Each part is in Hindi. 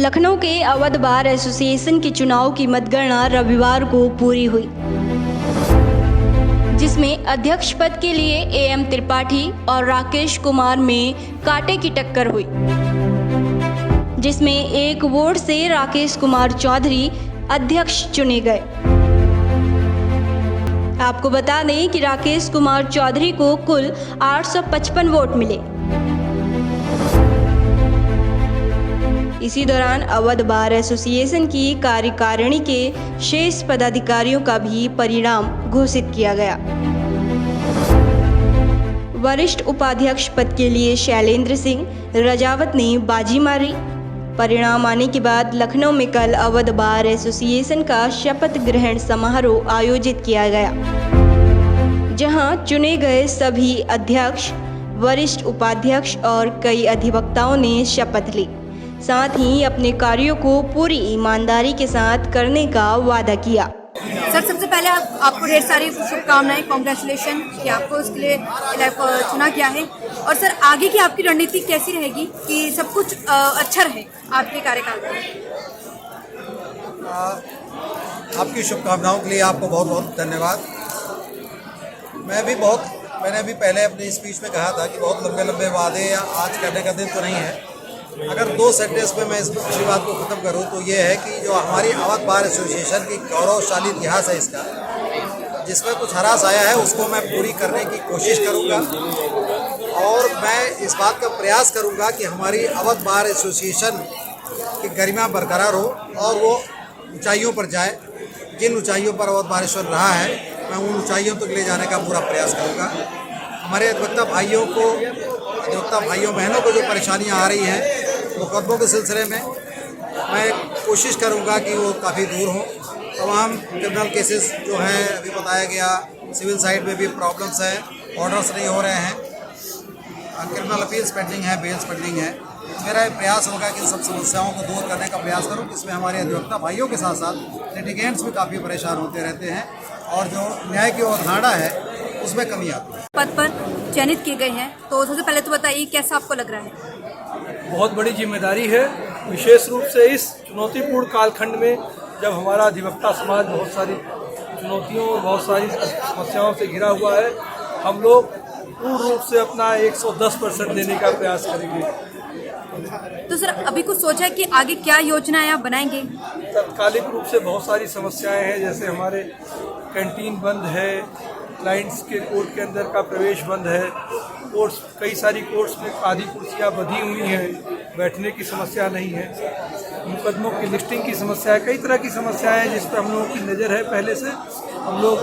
लखनऊ के अवध बार एसोसिएशन के चुनाव की मतगणना रविवार को पूरी हुई, जिसमें अध्यक्ष पद के लिए एएम त्रिपाठी और राकेश कुमार में कांटे की टक्कर हुई, जिसमें एक वोट से राकेश कुमार चौधरी अध्यक्ष चुने गए। आपको बता दें कि राकेश कुमार चौधरी को कुल 855 वोट मिले। इसी दौरान अवध बार एसोसिएशन की कार्यकारिणी के शेष पदाधिकारियों का भी परिणाम घोषित किया गया। वरिष्ठ उपाध्यक्ष पद के लिए शैलेंद्र सिंह रजावत ने बाजी मारी। परिणाम आने के बाद लखनऊ में कल अवध बार एसोसिएशन का शपथ ग्रहण समारोह आयोजित किया गया, जहां चुने गए सभी अध्यक्ष, वरिष्ठ उपाध्यक्ष और कई अधिवक्ताओं ने शपथ ली। साथ ही अपने कार्यों को पूरी ईमानदारी के साथ करने का वादा किया। सर, सबसे पहले आपको ढेर सारी शुभकामनाएं, कांग्रेचुलेशन कि आपको इसके लिए चुना गया है। और सर, आगे की आपकी रणनीति कैसी रहेगी कि सब कुछ अच्छा रहे आपके कार्यकाल में? आपकी शुभकामनाओं के लिए आपको बहुत बहुत धन्यवाद। मैंने भी पहले अपनी स्पीच में कहा था कि बहुत लंबे लंबे वादे आज करने का दिन तो नहीं है। अगर 2 सेंटेंस में मैं इस पूरी बात को ख़त्म करूं तो ये है कि जो हमारी अवध बार एसोसिएशन की गौरवशाली इतिहास है इसका, जिसमें कुछ हरास आया है, उसको मैं पूरी करने की कोशिश करूंगा और मैं इस बात का प्रयास करूंगा कि हमारी अवध बार एसोसिएशन की गरिमा बरकरार हो और वो ऊंचाइयों पर जाए। जिन ऊंचाइयों पर अवध बार एसोसिएशन रहा है, मैं उन ऊंचाइयों तक ले जाने का पूरा प्रयास करूँगा। हमारे अधिवक्ता भाइयों बहनों को जो परेशानियां आ रही हैं मुकदमों के सिलसिले में, मैं कोशिश करूंगा कि वो काफ़ी दूर हों। तमाम क्रिमिनल केसेस जो हैं, अभी बताया गया, सिविल साइड में भी प्रॉब्लम्स हैं, ऑर्डर्स नहीं हो रहे हैं, क्रिमिनल अपील्स पेंडिंग है, बेल्स पेंडिंग है। मेरा ये प्रयास होगा कि इन सब समस्याओं को दूर करने का प्रयास करूँ, जिसमें हमारे अधिवक्ता भाइयों के साथ साथ लिटिगेंट्स भी काफ़ी परेशान होते रहते हैं और जो न्याय की अवधारणा है उसमें कमी आती है। पद पर चयनित किए गए हैं, तो सबसे पहले तो बताइए कैसा आपको लग रहा है? बहुत बड़ी जिम्मेदारी है, विशेष रूप से इस चुनौतीपूर्ण कालखंड में जब हमारा अधिवक्ता समाज बहुत सारी चुनौतियों और बहुत सारी समस्याओं से घिरा हुआ है। हम लोग पूर्ण रूप से अपना 110% देने का प्रयास करेंगे। तो सर, अभी कुछ सोचा है कि आगे क्या योजनाएं आप बनाएंगे? तत्कालिक रूप से बहुत सारी समस्याएं हैं, जैसे हमारे कैंटीन बंद है, क्लाइंट्स के कोर्ट के अंदर का प्रवेश बंद है, कोर्ट्स कई सारी कोर्ट्स में आधी कुर्सियाँ बधी हुई हैं, बैठने की समस्या नहीं है, मुकदमों की लिस्टिंग की समस्या है, कई तरह की समस्याएं हैं जिस पर हम लोगों की नज़र है पहले से। हम लोग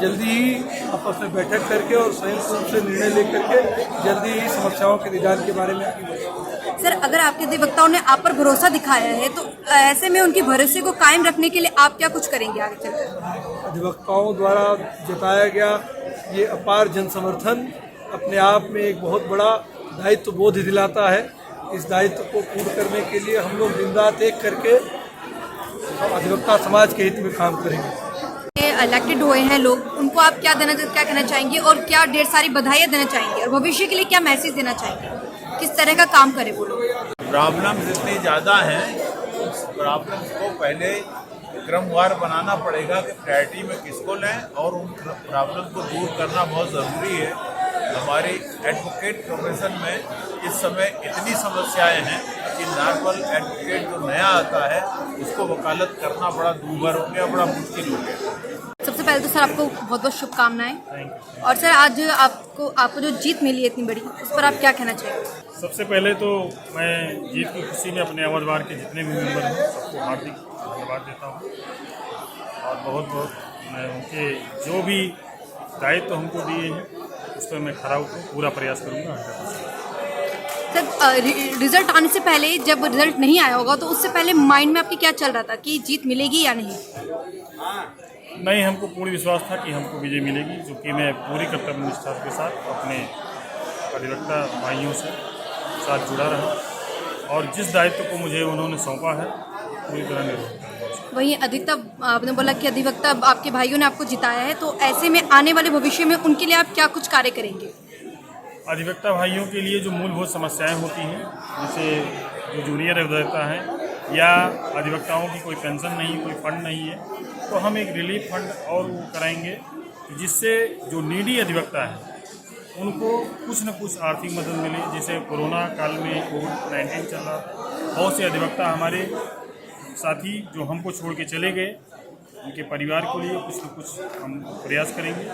जल्दी ही आपस में बैठक करके और संयुक्त रूप से निर्णय लेकर के जल्दी ही समस्याओं के निदान के बारे में आगे बढ़ेंगे। सर, अगर आपके अधिवक्ताओं ने आप पर भरोसा दिखाया है, तो ऐसे में उनके भरोसे को कायम रखने के लिए आप क्या कुछ करेंगे आगे चलकर? अधिवक्ताओं द्वारा जताया गया ये अपार जन समर्थन अपने आप में एक बहुत बड़ा दायित्व बोध दिलाता है। इस दायित्व को पूर्ण करने के लिए हम लोग दिन रात एक करके अधिवक्ता समाज के हित में काम करेंगे। इलेक्टेड हुए हैं लोग, उनको आप क्या कहना चाहेंगे और क्या ढेर सारी बधाइयाँ देना चाहेंगे और भविष्य के लिए क्या मैसेज देना चाहेंगे? किस तरह का काम करें वो लोग? प्रॉब्लम्स इतनी ज़्यादा हैं, उस प्रॉब्लम्स को पहले क्रमवार बनाना पड़ेगा कि प्रायोरिटी में किसको लें और उन प्रॉब्लम को दूर करना बहुत ज़रूरी है। हमारी एडवोकेट प्रोफेशन में इस समय इतनी समस्याएं हैं कि नॉर्मल एडवोकेट जो नया आता है उसको वकालत करना बड़ा दूभर हो गया, बड़ा मुश्किल हो गया। सबसे पहले तो सर आपको बहुत बहुत शुभकामनाएं। और सर, आज आपको जो जीत मिली है इतनी बड़ी, उस पर आप क्या कहना चाहेंगे? सबसे पहले तो मैं जीत की खुशी में अपने अवध बार के जितने भी मेंबर हैं सबको हार्दिक धन्यवाद देता हूँ और बहुत बहुत मैं उनके जो भी दायित्व हमको दिए हैं उस पर मैं खरा उतरूँ, पूरा प्रयास करूँगा। सर, रिजल्ट आने से पहले, जब रिजल्ट नहीं आया होगा, तो उससे पहले माइंड में आपके क्या चल रहा था कि जीत मिलेगी या नहीं? नहीं, हमको पूर्ण विश्वास था कि हमको विजय मिलेगी, क्योंकि मैं पूरी कर्तव्य निष्ठा के साथ अपने अधिवक्ता भाइयों से साथ जुड़ा रहा और जिस दायित्व को मुझे उन्होंने सौंपा है पूरी तरह निर्वहन। वहीं अधिवक्ता, आपने बोला कि अधिवक्ता आपके भाइयों ने आपको जिताया है, तो ऐसे में आने वाले भविष्य में उनके लिए आप क्या कुछ कार्य करेंगे? अधिवक्ता भाइयों के लिए जो मूलभूत समस्याएं होती हैं, जैसे जो जूनियर अधिवक्ता हैं या अधिवक्ताओं की कोई पेंशन नहीं, कोई फंड नहीं है, तो हम एक रिलीफ फंड और वो कराएंगे जिससे जो नीडी अधिवक्ता है उनको कुछ न कुछ आर्थिक मदद मिले। जैसे कोरोना काल में कोविड-19 चल रहा, बहुत से अधिवक्ता हमारे साथी जो हमको छोड़ के चले गए, उनके परिवार के लिए कुछ न कुछ हम प्रयास करेंगे।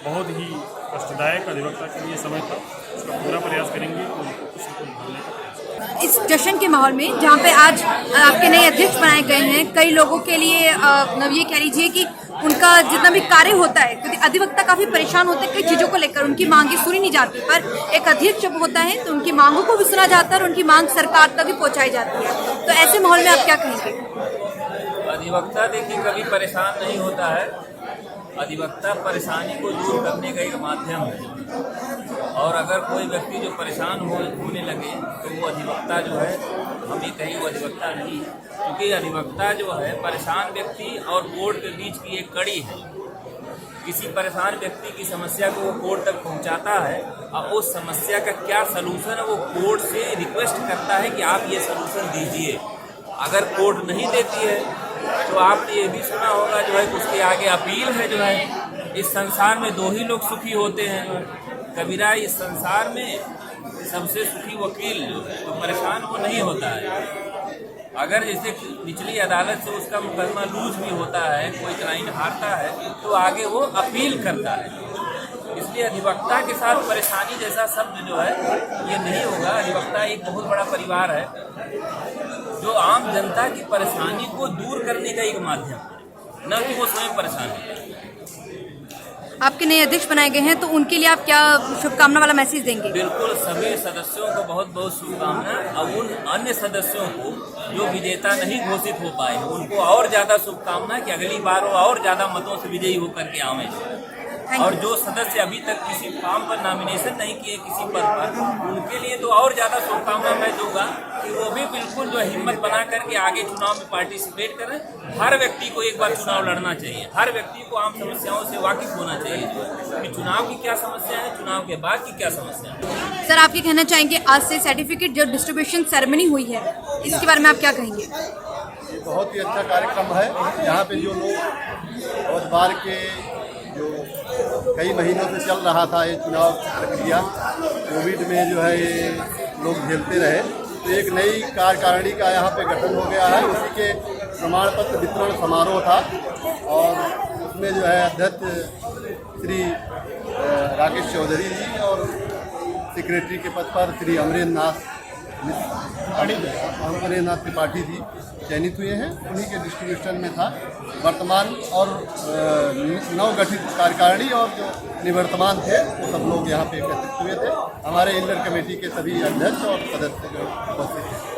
बहुत ही कष्टदायक अधिवक्ता के लिए समय था, उसका पूरा प्रयास करेंगे और उनको कुछ न कुछ भरने का प्रयास। इस जश्न के माहौल में जहाँ पे आज आपके नए अध्यक्ष बनाए गए हैं, कई लोगों के लिए ये कह लीजिए कि उनका जितना भी कार्य होता है, क्योंकि अधिवक्ता काफी परेशान होते हैं कई चीजों को लेकर, उनकी मांगे सुनी नहीं जाती, पर एक अध्यक्ष जब होता है तो उनकी मांगों को भी सुना जाता है और उनकी मांग सरकार तक भी पहुंचाई जाती है। तो ऐसे माहौल में आप क्या कहेंगे? अधिवक्ता देखिए कभी परेशान नहीं होता है, अधिवक्ता परेशानी को दूर करने का एक माध्यम है। और अगर कोई व्यक्ति जो परेशान होने लगे तो वो अधिवक्ता जो है, हम ये कहें वो अधिवक्ता नहीं, क्योंकि अधिवक्ता जो है परेशान व्यक्ति और कोर्ट के बीच की एक कड़ी है। किसी परेशान व्यक्ति की समस्या को वो कोर्ट तक पहुंचाता है और उस समस्या का क्या सलूशन है वो कोर्ट से रिक्वेस्ट करता है कि आप ये सलूशन दीजिए। अगर कोर्ट नहीं देती है तो आपने ये भी सुना होगा जो है उसके आगे अपील है। जो है इस संसार में दो ही लोग सुखी होते हैं, कबीरा इस संसार में सबसे सुखी वकील जो है तो परेशान वो नहीं होता है। अगर जैसे निचली अदालत से उसका मुकदमा लूज भी होता है, कोई क्लाइंट हारता है तो आगे वो अपील करता है। इसलिए अधिवक्ता के साथ परेशानी जैसा शब्द जो है ये नहीं होगा। अधिवक्ता एक बहुत बड़ा परिवार है जो आम जनता की परेशानी को दूर करने का एक माध्यम है, न कि वो स्वयं परेशान है। आपके नए अध्यक्ष बनाए गए हैं तो उनके लिए आप क्या शुभकामना वाला मैसेज देंगे? बिल्कुल, सभी सदस्यों को बहुत बहुत शुभकामना। और उन अन्य सदस्यों को जो विजेता नहीं घोषित हो पाए उनको और ज़्यादा शुभकामना कि अगली बार वो और ज़्यादा मतों से विजयी होकर के आवे। और जो सदस्य अभी तक किसी काम पर नॉमिनेशन नहीं किए किसी पद पर, उनके लिए तो और ज़्यादा शुभकामना मैं दूंगा कि वो भी बिल्कुल जो हिम्मत बना करके आगे चुनाव में पार्टिसिपेट करें। हर व्यक्ति को एक बार चुनाव लड़ना चाहिए, हर व्यक्ति को आम समस्याओं से वाकिफ होना चाहिए कि चुनाव की क्या समस्या है, चुनाव के बाद की क्या समस्या है। सर, आप ये कहना चाहेंगे आज से सर्टिफिकेट जो डिस्ट्रीब्यूशन सेरेमनी हुई है इसके बारे में आप क्या कहेंगे? ये बहुत ही अच्छा कार्यक्रम है। यहाँ पे जो लोग और बार के जो कई महीनों से चल रहा था ये चुनाव प्रक्रिया, कोविड में जो है ये लोग झेलते रहे, तो एक नई कार्यकारिणी का यहाँ पे गठन हो गया है। उसी के प्रमाण पत्र वितरण समारोह था और उसमें जो है अध्यक्ष श्री राकेश चौधरी जी और सेक्रेटरी के पद पर श्री अमरेंद्र नाथ त्रिपाठी जी चयनित हुए हैं। उन्हीं के डिस्ट्रीब्यूशन में था। वर्तमान और नवगठित कार्यकारिणी और जो निवर्तमान थे वो सब लोग यहाँ पे एकत्रित हुए थे। हमारे इंटर कमेटी के सभी अध्यक्ष और सदस्य जो उपस्थित थे।